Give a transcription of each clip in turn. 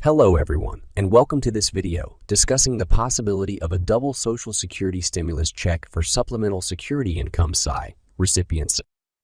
Hello everyone, and welcome to this video discussing the possibility of a double Social Security stimulus check for Supplemental Security Income SSI recipients.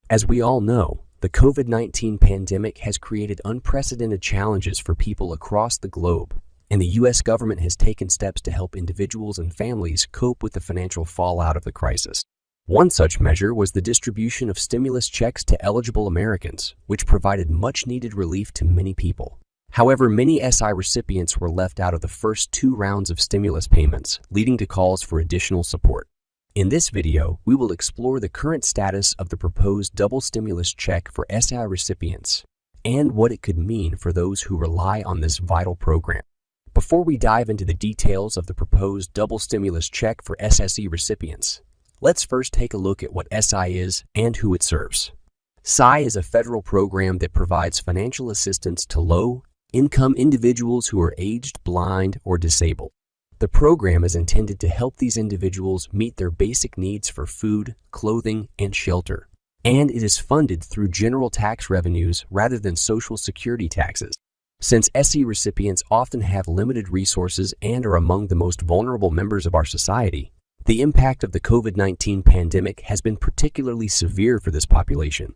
As we all know, the COVID-19 pandemic has created unprecedented challenges for people across the globe, and the U.S. government has taken steps to help individuals and families cope with the financial fallout of the crisis. One such measure was the distribution of stimulus checks to eligible Americans, which provided much-needed relief to many people. However, many SI recipients were left out of the first two rounds of stimulus payments, leading to calls for additional support. In this video, we will explore the current status of the proposed double stimulus check for SI recipients and what it could mean for those who rely on this vital program. Before we dive into the details of the proposed double stimulus check for SSI recipients, let's first take a look at what SI is and who it serves. SSI is a federal program that provides financial assistance to low-income individuals who are aged, blind, or disabled. The program is intended to help these individuals meet their basic needs for food, clothing, and shelter, and it is funded through general tax revenues rather than Social Security taxes. Since SE recipients often have limited resources and are among the most vulnerable members of our society, the impact of the COVID-19 pandemic has been particularly severe for this population.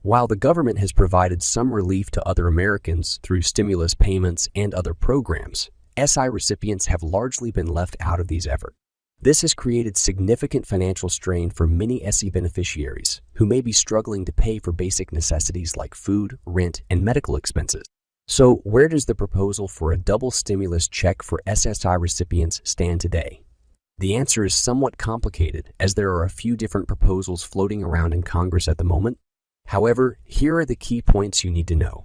While the government has provided some relief to other Americans through stimulus payments and other programs, SI recipients have largely been left out of these efforts. This has created significant financial strain for many SE beneficiaries who may be struggling to pay for basic necessities like food, rent, and medical expenses. So, where does the proposal for a double stimulus check for SSI recipients stand today? The answer is somewhat complicated, as there are a few different proposals floating around in Congress at the moment. However, here are the key points you need to know.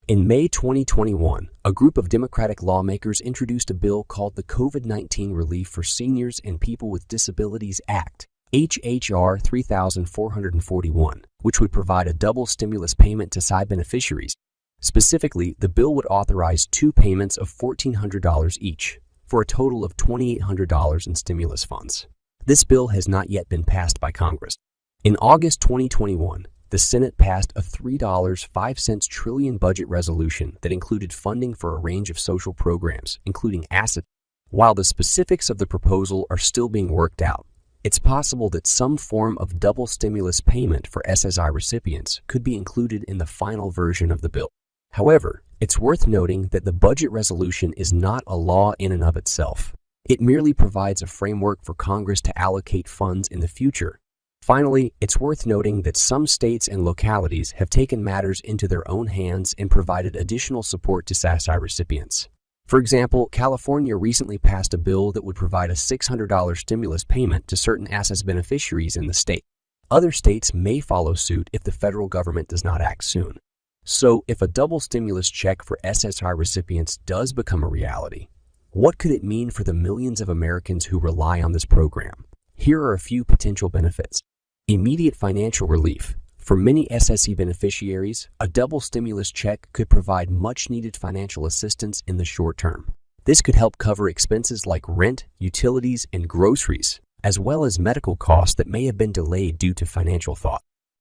In May 2021, a group of Democratic lawmakers introduced a bill called the COVID-19 Relief for Seniors and People with Disabilities Act, HHR 3441, which would provide a double stimulus payment to SSI beneficiaries. Specifically, the bill would authorize two payments of $1,400 each, for a total of $2,800 in stimulus funds. This bill has not yet been passed by Congress. In August 2021, the Senate passed a $3.05 trillion budget resolution that included funding for a range of social programs, including asset. While the specifics of the proposal are still being worked out, it's possible that some form of double stimulus payment for SSI recipients could be included in the final version of the bill. However, it's worth noting that the budget resolution is not a law in and of itself. It merely provides a framework for Congress to allocate funds in the future. Finally, it's worth noting that some states and localities have taken matters into their own hands and provided additional support to SSI recipients. For example, California recently passed a bill that would provide a $600 stimulus payment to certain assets beneficiaries in the state. Other states may follow suit if the federal government does not act soon. So, if a double stimulus check for SSI recipients does become a reality, what could it mean for the millions of Americans who rely on this program? Here are a few potential benefits. Immediate financial relief. For many SSI beneficiaries, a double stimulus check could provide much-needed financial assistance in the short term. This could help cover expenses like rent, utilities, and groceries, as well as medical costs that may have been delayed due to financial thought.